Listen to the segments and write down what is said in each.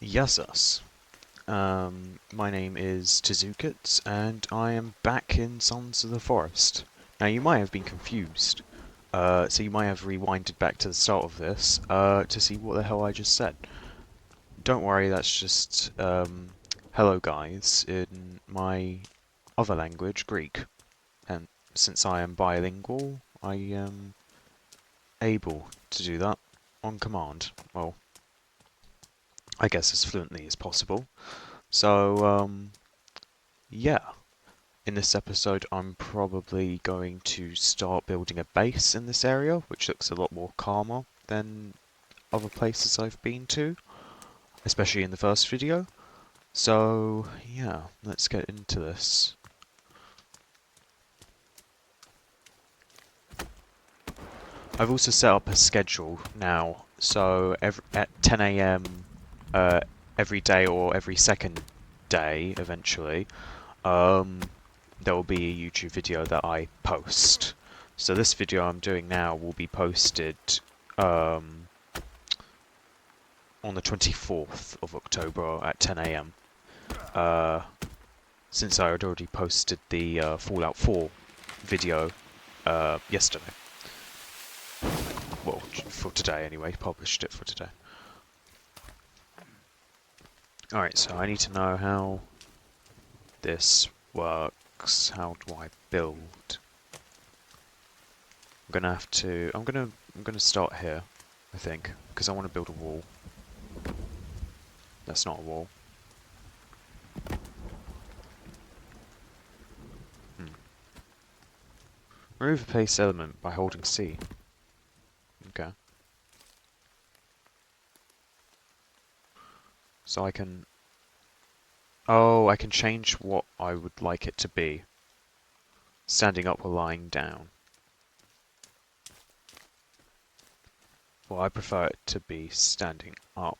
Yasas. My name is Tazukits, and I am back in Sons of the Forest. Now, you might have been confused, so you might have rewinded back to the start of this, to see what the hell I just said. Don't worry, that's just, hello guys, in my other language, Greek. And since I am bilingual, I am able to do that on command. Well, I guess as fluently as possible. So, yeah. In this episode, I'm probably going to start building a base in this area, which looks a lot more calmer than other places I've been to, especially in the first video. So, yeah, let's get into this. I've also set up a schedule now, so at 10 AM every day or every second day, eventually, there will be a YouTube video that I post. So this video I'm doing now will be posted on the 24th of October at 10 AM. Since I had already posted the Fallout 4 video yesterday. Well, for today anyway, published it for today. Alright, so I need to know how this works. How do I build? I'm gonna start here, I think, because I want to build a wall. That's not a wall. Remove a place element by holding C. Okay. So I can... Oh, I can change what I would like it to be. Standing up or lying down. Well, I prefer it to be standing up.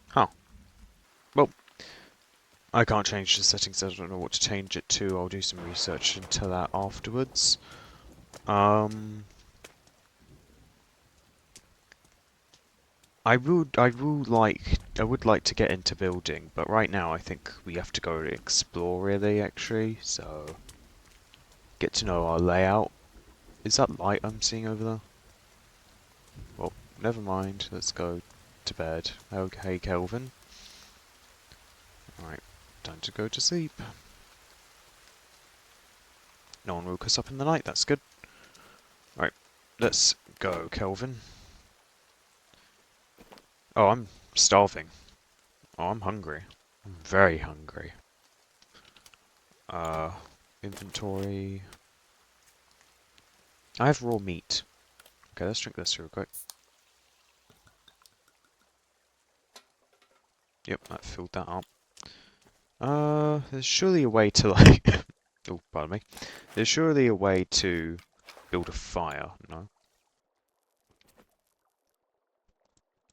Huh. Well, I can't change the settings, I don't know what to change it to. I'll do some research into that afterwards. I would like to get into building, but right now I think we have to go explore really, actually, so get to know our layout. Is that light I'm seeing over there? Well, never mind, let's go to bed. Okay, Kelvin. Alright, time to go to sleep. No one woke us up in the night, that's good. Alright, let's go, Kelvin. Oh, I'm starving. Oh, I'm hungry. I'm very hungry. Inventory. I have raw meat. Okay, let's drink this real quick. Yep, that filled that up. There's surely a way to like... oh, pardon me. There's surely a way to build a fire, no?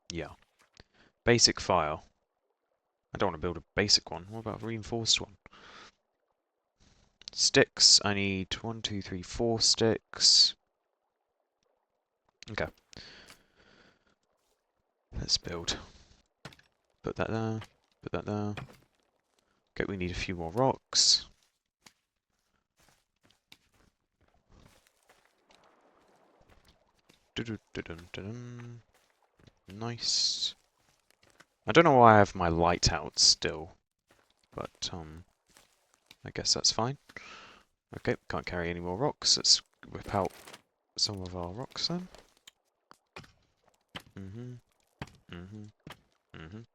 Yeah. Basic fire. I don't want to build a basic one. What about a reinforced one? Sticks. I need 1, 2, 3, 4 sticks. Okay. Let's build. Put that there. Put that there. Okay, we need a few more rocks. Nice. I don't know why I have my light out still, but I guess that's fine. Okay, can't carry any more rocks. Let's whip out some of our rocks then.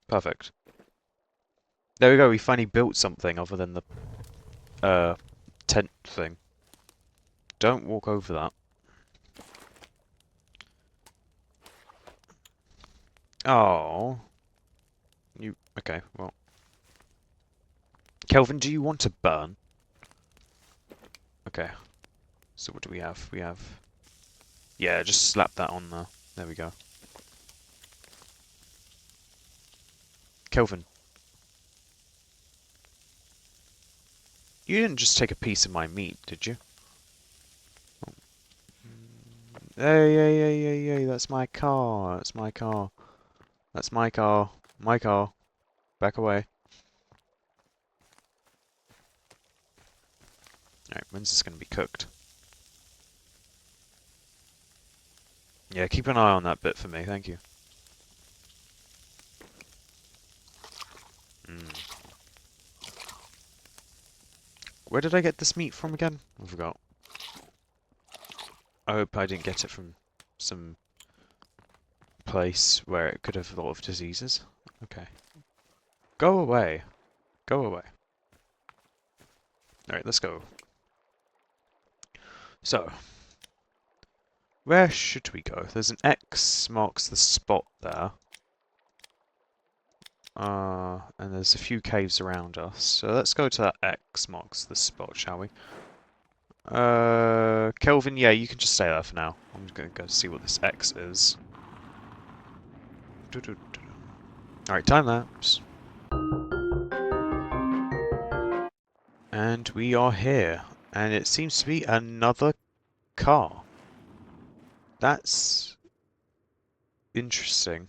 Perfect. There we go, we finally built something other than the tent thing. Don't walk over that. Oh. Okay, well. Kelvin, do you want to burn? Okay. So what do we have? We have... Yeah, just slap that on there. There we go. Kelvin, You didn't just take a piece of my meat, did you? Hey, hey, hey, hey, hey, that's my car. That's my car. That's my car. My car. Back away. Alright, when's this going to be cooked? Yeah, keep an eye on that bit for me, thank you. Mm. Where did I get this meat from again? I forgot. I hope I didn't get it from some place where it could have a lot of diseases. Okay. Go away. Go away. Alright, let's go. So, where should we go? There's an X marks the spot there. And there's a few caves around us. So let's go to that X marks the spot, shall we? Kelvin, yeah, you can just stay there for now. I'm just gonna go see what this X is. Alright, time lapse. And we are here. And it seems to be another car. That's interesting.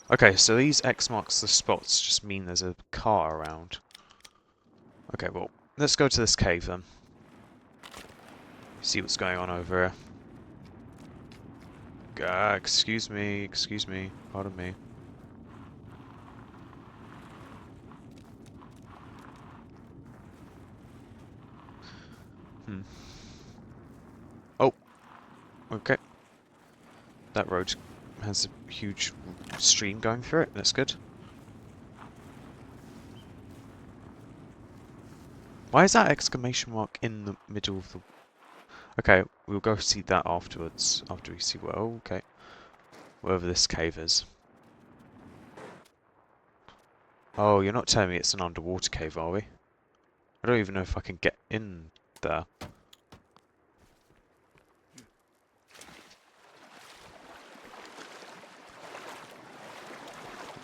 Okay, so these X marks the spots just mean there's a car around. Okay, well, let's go to this cave then. See what's going on over here. Excuse me, pardon me. Oh, okay. That road has a huge stream going through it, that's good. Why is that exclamation mark in the middle of the... Okay, we'll go see that afterwards, after we see what... Oh, okay. Wherever this cave is. Oh, you're not telling me it's an underwater cave, are we? I don't even know if I can get in there.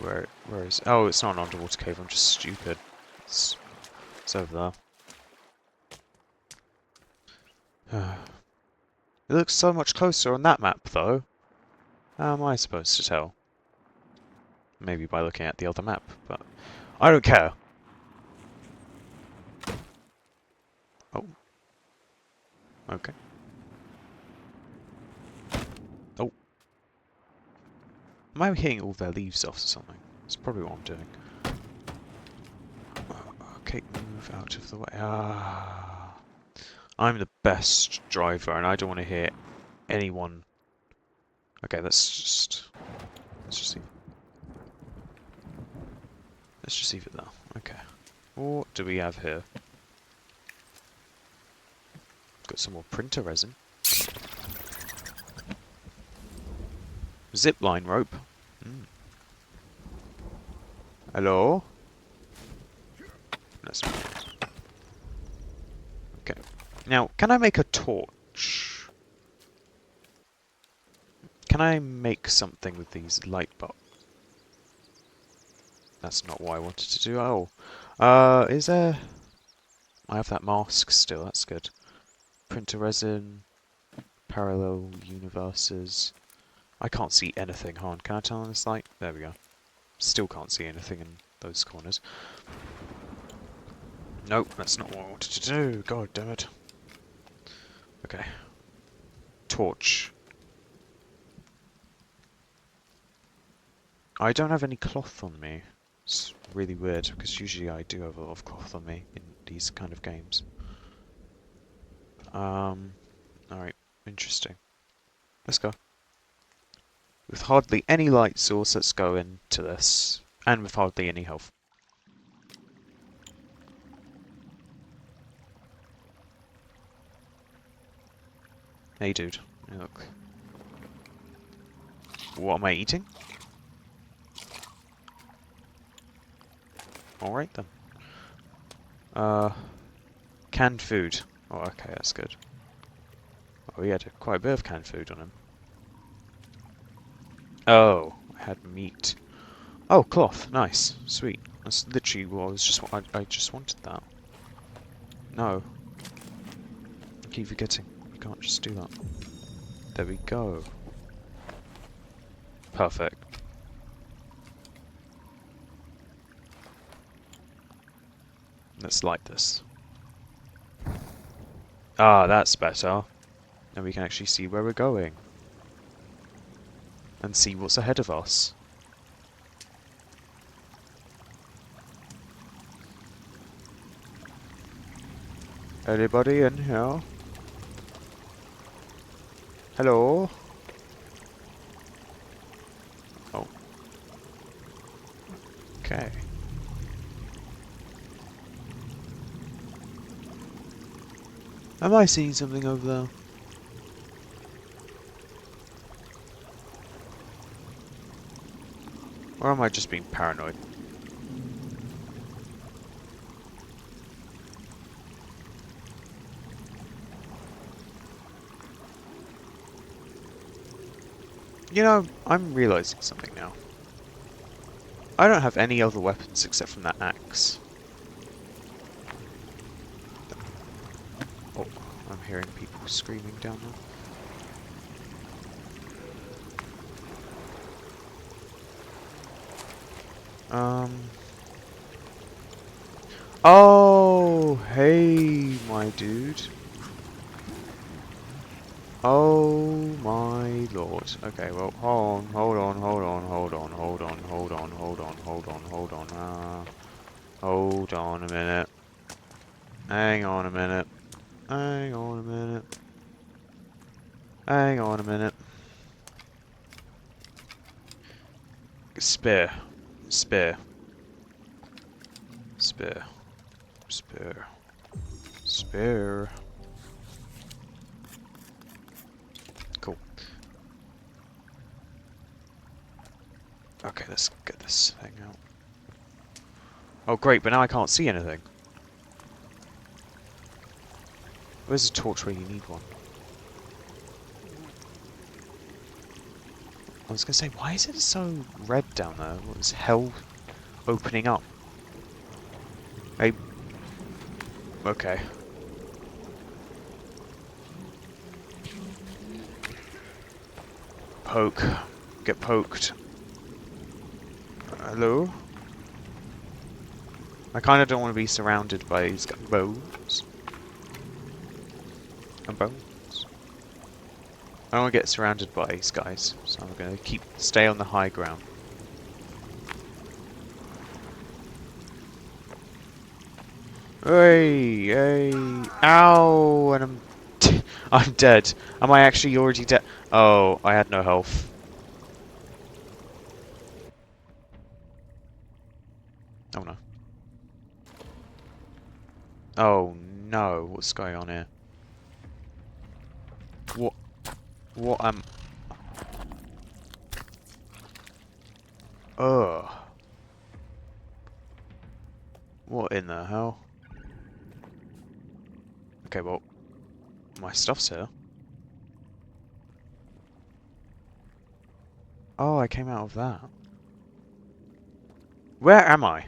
Where is... Oh, it's not an underwater cave, I'm just stupid. It's over there. It looks so much closer on that map, though. How am I supposed to tell? Maybe by looking at the other map, but I don't care. Oh. Okay. Oh. Am I hitting all their leaves off or something? That's probably what I'm doing. Okay, move out of the way. Ah. I'm the best driver, and I don't want to hear anyone. Okay, let's just leave. Let's just leave it there. Okay. What do we have here? Got some more printer resin. Zipline rope. Hello? Let's... Okay. Now, can I make a torch? Can I make something with these light bulbs? That's not what I wanted to do. Oh. Is there... I have that mask still, that's good. Printer resin. Parallel universes. I can't see anything, hon. Can I turn on this light? There we go. Still can't see anything in those corners. Nope, that's not what I wanted to do. God damn it. Okay. Torch. I don't have any cloth on me. It's really weird, because usually I do have a lot of cloth on me in these kind of games. Alright, interesting. Let's go. With hardly any light source, let's go into this. And with hardly any health. Hey dude, hey, look. What am I eating? Alright then. Canned food. Oh, okay, that's good. Oh, he had quite a bit of canned food on him. Oh, I had meat. Oh, cloth. Nice. Sweet. That's literally what I just wanted that. No. I keep forgetting. You can't just do that. There we go. Perfect. Let's light this. Ah, that's better. Now we can actually see where we're going. And see what's ahead of us. Anybody in here? Hello? Oh. Okay. Am I seeing something over there? Or am I just being paranoid? You know, I'm realizing something now. I don't have any other weapons except from that axe. Oh, I'm hearing people screaming down there. Oh, hey, my dude. Oh my lord. Okay, well, hold on. Hold on a minute. Hang on a minute. Hang on a minute. Hang on a minute. Spear. Spear. Spear. Spear. Spear. Cool. Okay, let's get this thing out. Oh great, but now I can't see anything. Where's a torch where you need one? I was gonna say, why is it so red down there? What is hell opening up? Hey. Okay. Poke. Get poked. Hello? I kind of don't want to be surrounded by these bones. And bones. I don't want to get surrounded by these guys, so I'm going to stay on the high ground. Hey, hey, ow, and I'm dead. Am I actually already dead? Oh, I had no health. Oh no. Oh no, what's going on here? What ugh. What in the hell? Okay, well, my stuff's here. Oh, I came out of that. Where am I?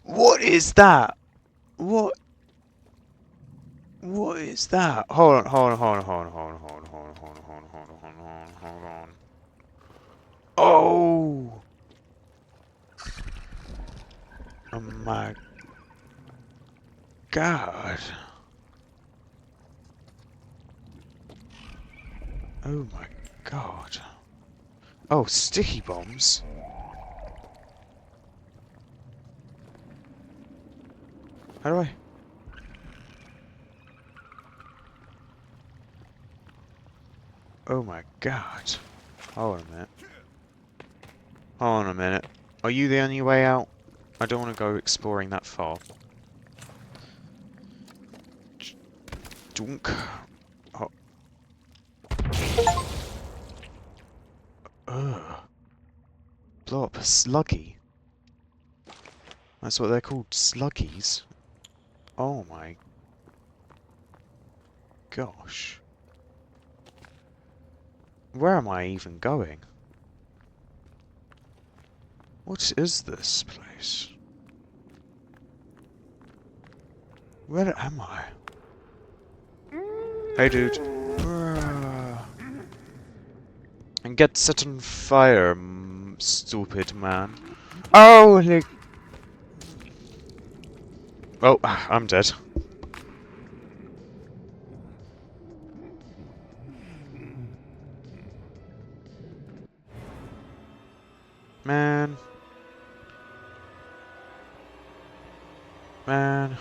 What is that? What? What is that? Hold on. Oh! Oh my god. Oh my god. Oh, sticky bombs. How do I? Oh my god. Hold on a minute. Hold on a minute. Are you the only way out? I don't want to go exploring that far. Dunk. Oh. Ugh. Blow up a sluggy. That's what they're called, sluggies. Oh my gosh. Where am I even going? What is this place? Where am I? Hey, dude. Bruh. And get set on fire, stupid man. Oh, oh, I'm dead. Man. Man.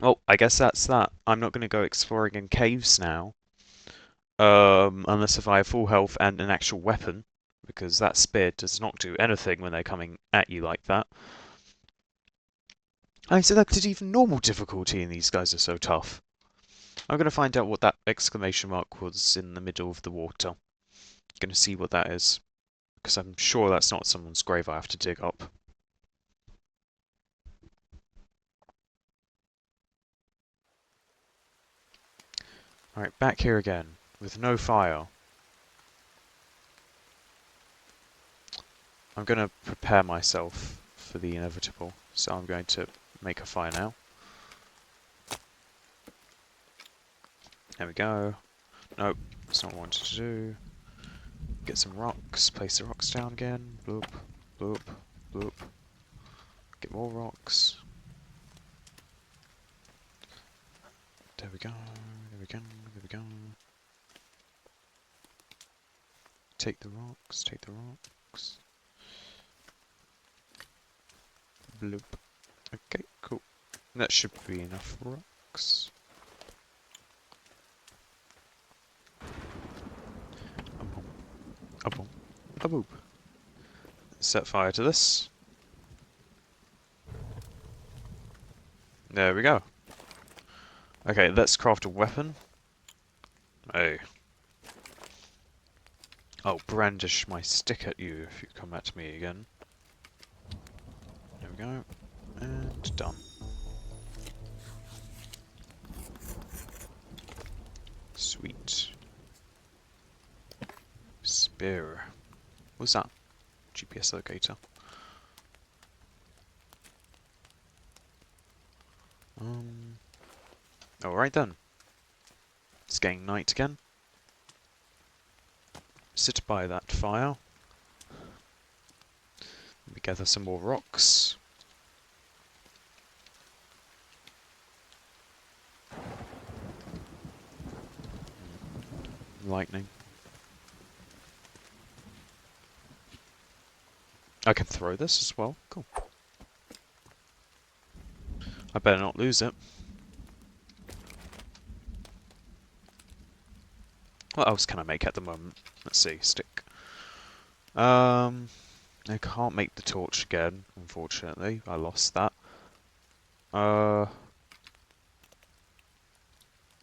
Well, I guess that's that. I'm not going to go exploring in caves now. Unless if I have full health and an actual weapon. Because that spear does not do anything when they're coming at you like that. I selected even normal difficulty and these guys are so tough. I'm going to find out what that exclamation mark was in the middle of the water. Going to see what that is. Because I'm sure that's not someone's grave I have to dig up. Alright, back here again. With no fire. I'm going to prepare myself for the inevitable. So I'm going to make a fire now. There we go. Nope, that's not what I wanted to do. Get some rocks, place the rocks down again. Bloop, bloop, bloop. Get more rocks. There we go, there we go, there we go. Take the rocks, take the rocks. Bloop. Okay, cool. That should be enough rocks. A boom, a boom, a boop. Set fire to this. There we go. Okay, let's craft a weapon. Hey. I'll brandish my stick at you if you come at me again. There we go. And done. Sweet. Spear. What's that? GPS locator. Alright then. It's getting night again. Sit by that fire. We gather some more rocks. Lightning. I can throw this as well. Cool. I better not lose it. What else can I make at the moment? Let's see. Stick. I can't make the torch again, unfortunately. I lost that. What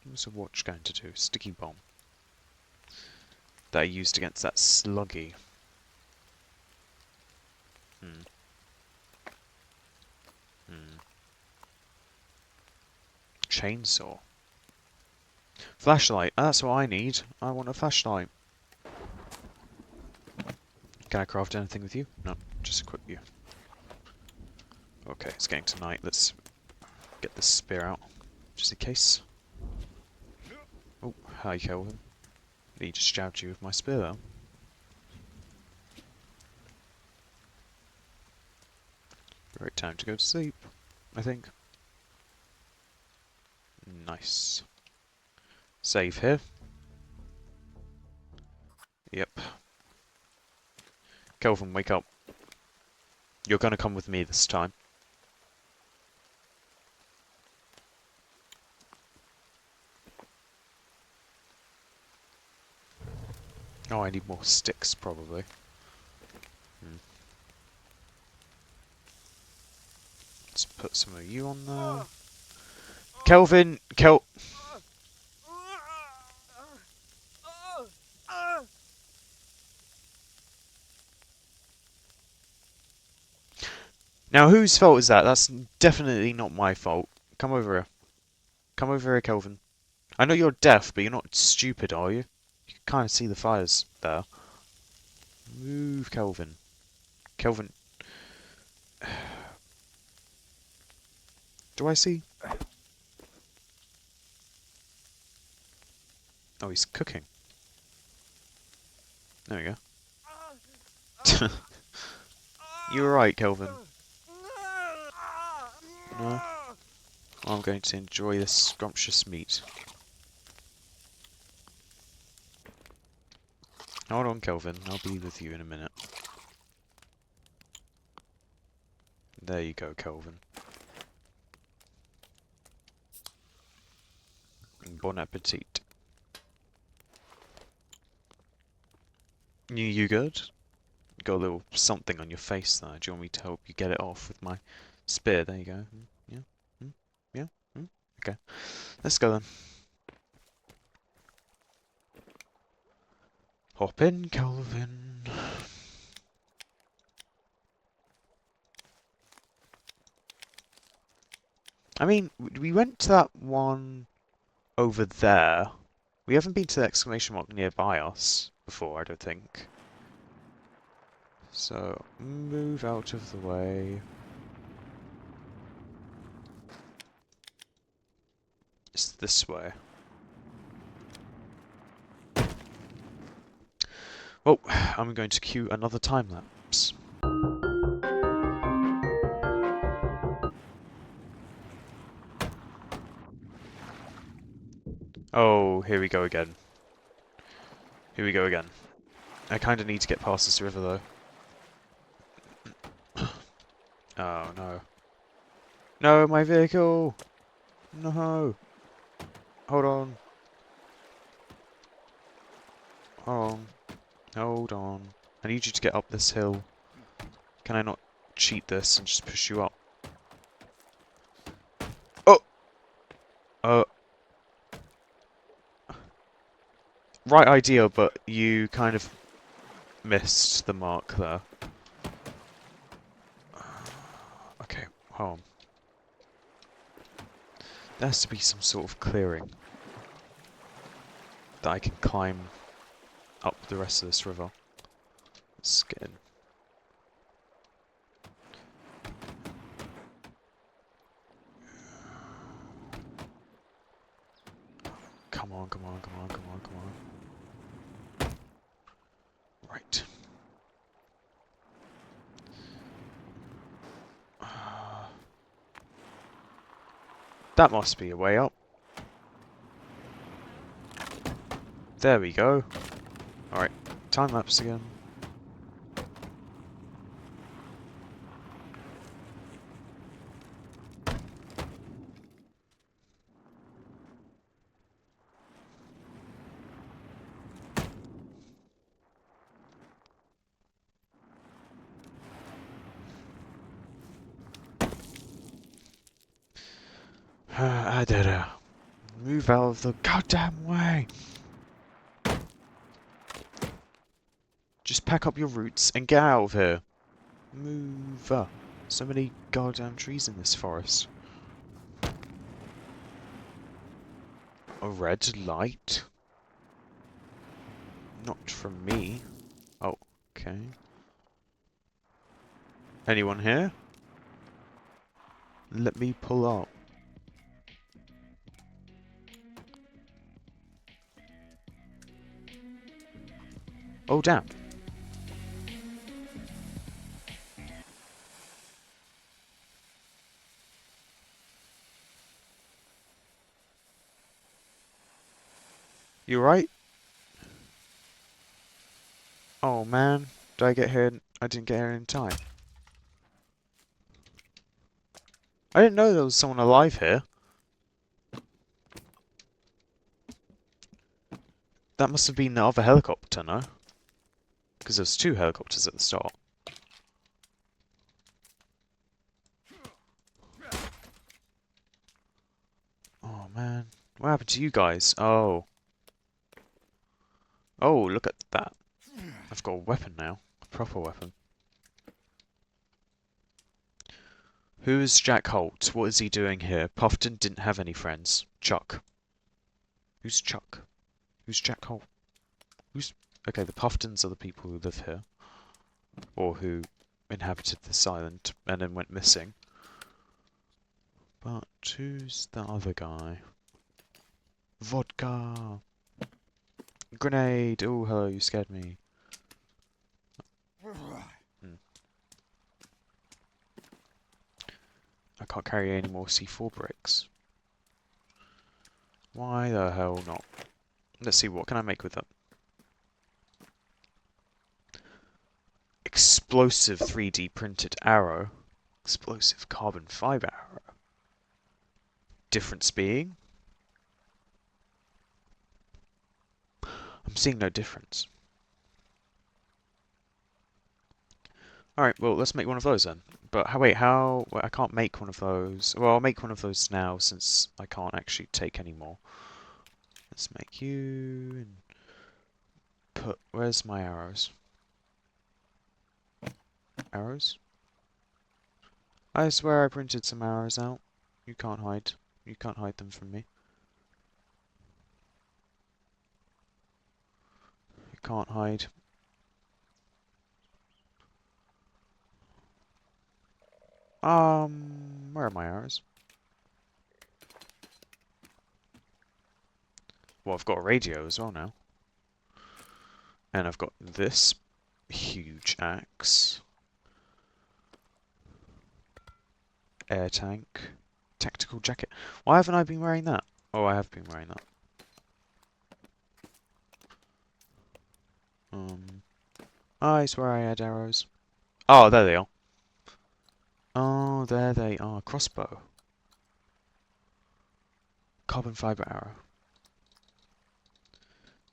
was the watch going to do? Sticky bomb. That I used against that sluggy. Chainsaw. Flashlight. That's what I need. I want a flashlight. Can I craft anything with you? No, just equip you. Okay, it's getting to night. Let's get this spear out, just in case. Oh, hi, Kelvin. He just jabbed you with my spear though. Right, time to go to sleep, I think. Nice. Save here. Yep. Kelvin, wake up. You're gonna come with me this time. Oh, I need more sticks, probably. Let's put some of you on there. Kelvin! Now, whose fault is that? That's definitely not my fault. Come over here. Come over here, Kelvin. I know you're deaf, but you're not stupid, are you? You can kind of see the fires there. Move, Kelvin. Kelvin. Do I see? Oh, he's cooking. There we go. You're right, Kelvin. No? I'm going to enjoy this scrumptious meat. Hold on, Kelvin. I'll be with you in a minute. There you go, Kelvin. Bon appetit. You good? Got a little something on your face there. Do you want me to help you get it off with my spear? There you go. Yeah? Yeah? Okay. Let's go then. Hop in, Kelvin. I mean, we went to that one over there. We haven't been to the exclamation mark nearby us before, I don't think. So, move out of the way. It's this way. Well, I'm going to cue another time lapse. Oh, here we go again. Here we go again. I kind of need to get past this river, though. Oh, no. No, my vehicle! No! Hold on. Hold on. Hold on. I need you to get up this hill. Can I not cheat this and just push you up? Oh! Right idea, but you kind of missed the mark there. Okay, hold on. There has to be some sort of clearing that I can climb up the rest of this river. Let's get in. Come on, come on, come on, come on, come on. Right. That must be a way up. There we go. Alright, time lapse again. I did it. Move out of the goddamn way. Just pack up your roots and get out of here. Move up. So many goddamn trees in this forest. A red light? Not from me. Oh, okay. Anyone here? Let me pull up. Oh, damn. You right? Oh, man. Did I get here? I didn't get here in time. I didn't know there was someone alive here. That must have been the other helicopter, no? Because there's two helicopters at the start. Oh, man. What happened to you guys? Oh. Oh, look at that. I've got a weapon now. A proper weapon. Who is Jack Holt? What is he doing here? Puffton didn't have any friends. Chuck. Who's Chuck? Who's Jack Holt? Who's... Okay, the Puftons are the people who live here. Or who inhabited this island and then went missing. But who's the other guy? Vodka! Grenade! Oh, hello, you scared me. I can't carry any more C4 bricks. Why the hell not? Let's see, what can I make with them? Explosive 3D printed arrow. Explosive carbon fiber arrow. Difference being? I'm seeing no difference. Alright, well, let's make one of those then. But wait, how... Well, I can't make one of those. Well, I'll make one of those now since I can't actually take any more. Let's make you... and put... Where's my arrows? Arrows? I swear I printed some arrows out. You can't hide. You can't hide them from me. You can't hide. Where are my arrows? Well, I've got a radio as well now. And I've got this huge axe. Air tank. Tactical jacket. Why haven't I been wearing that? Oh, I have been wearing that. I swear I had arrows. Oh, there they are. Oh, there they are. Crossbow. Carbon fiber arrow.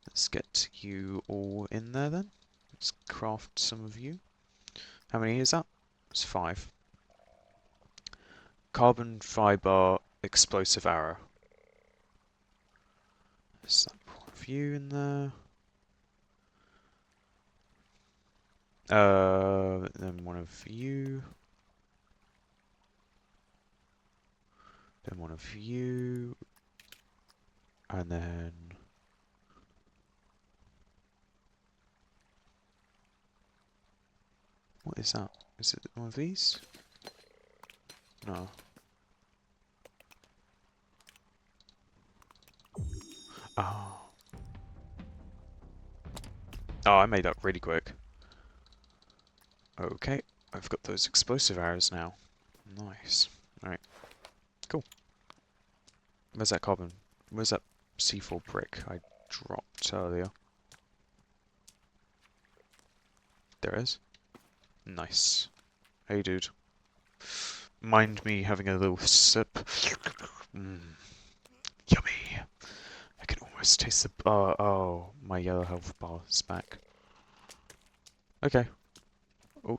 Let's get you all in there then. Let's craft some of you. How many is that? It's 5. Carbon fiber explosive arrow. There's that one of you in there. Then one of you. Then one of you. And then... What is that? Is it one of these? No. Oh. Oh, I made that really quick. Okay, I've got those explosive arrows now. Nice. Alright. Cool. Where's that carbon? Where's that C4 brick I dropped earlier? There it is. Nice. Hey, dude. Mind me having a little sip. Yummy. I can almost taste the... oh, my yellow health bar is back. Okay. Oh,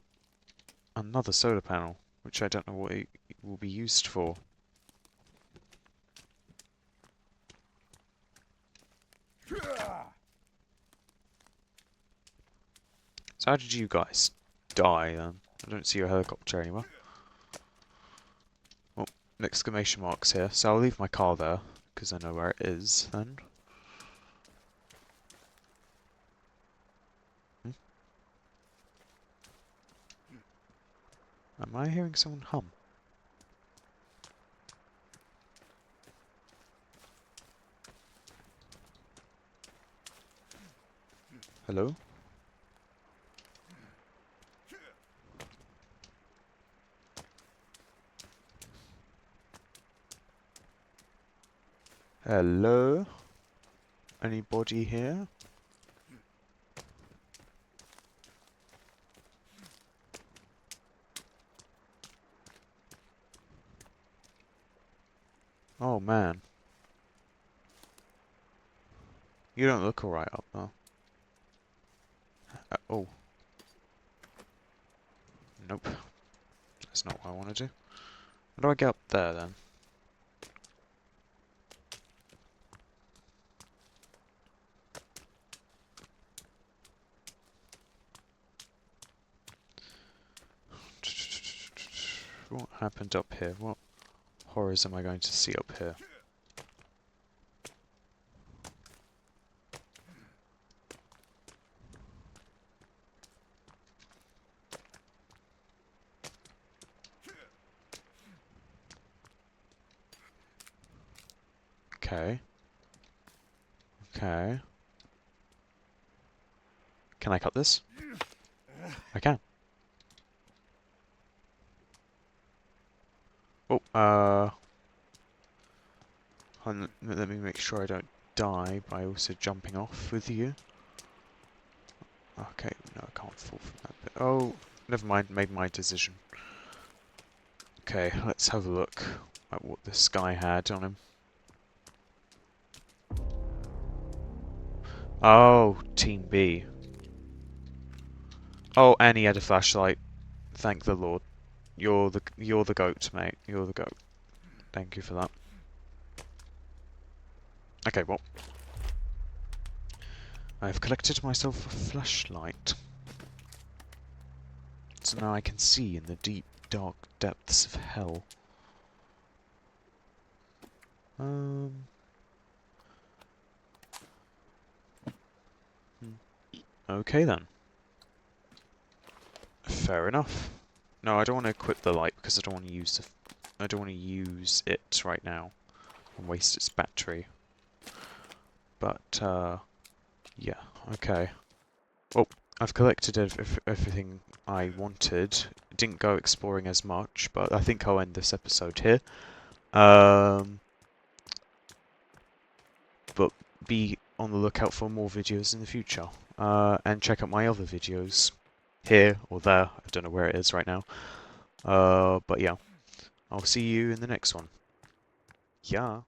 another solar panel, which I don't know what it will be used for. So how did you guys die then? I don't see your helicopter anywhere. Well, exclamation marks here, so I'll leave my car there, because I know where it is then. Am I hearing someone hum? Hello? Hello? Anybody here? Oh man. You don't look alright up there. Oh. Nope. That's not what I want to do. How do I get up there then? What happened up here? What horrors am I going to see up here? Okay. Okay. Can I cut this? I can. Oh, let me make sure I don't die by also jumping off with you. Okay, no, I can't fall from that bit. Oh, never mind, made my decision. Okay, let's have a look at what this guy had on him. Oh, Team B. Oh, and he had a flashlight. Thank the Lord. You're the goat, mate. You're the goat. Thank you for that. Okay, well, I've collected myself a flashlight, so now I can see in the deep, dark depths of hell. Okay then. Fair enough. No, I don't want to equip the light because I don't want to use I don't want to use it right now and waste its battery. But yeah, okay. Well, I've collected everything I wanted. Didn't go exploring as much, but I think I'll end this episode here. But be on the lookout for more videos in the future. And check out my other videos here or there. I don't know where it is right now. But yeah, I'll see you in the next one. Yeah.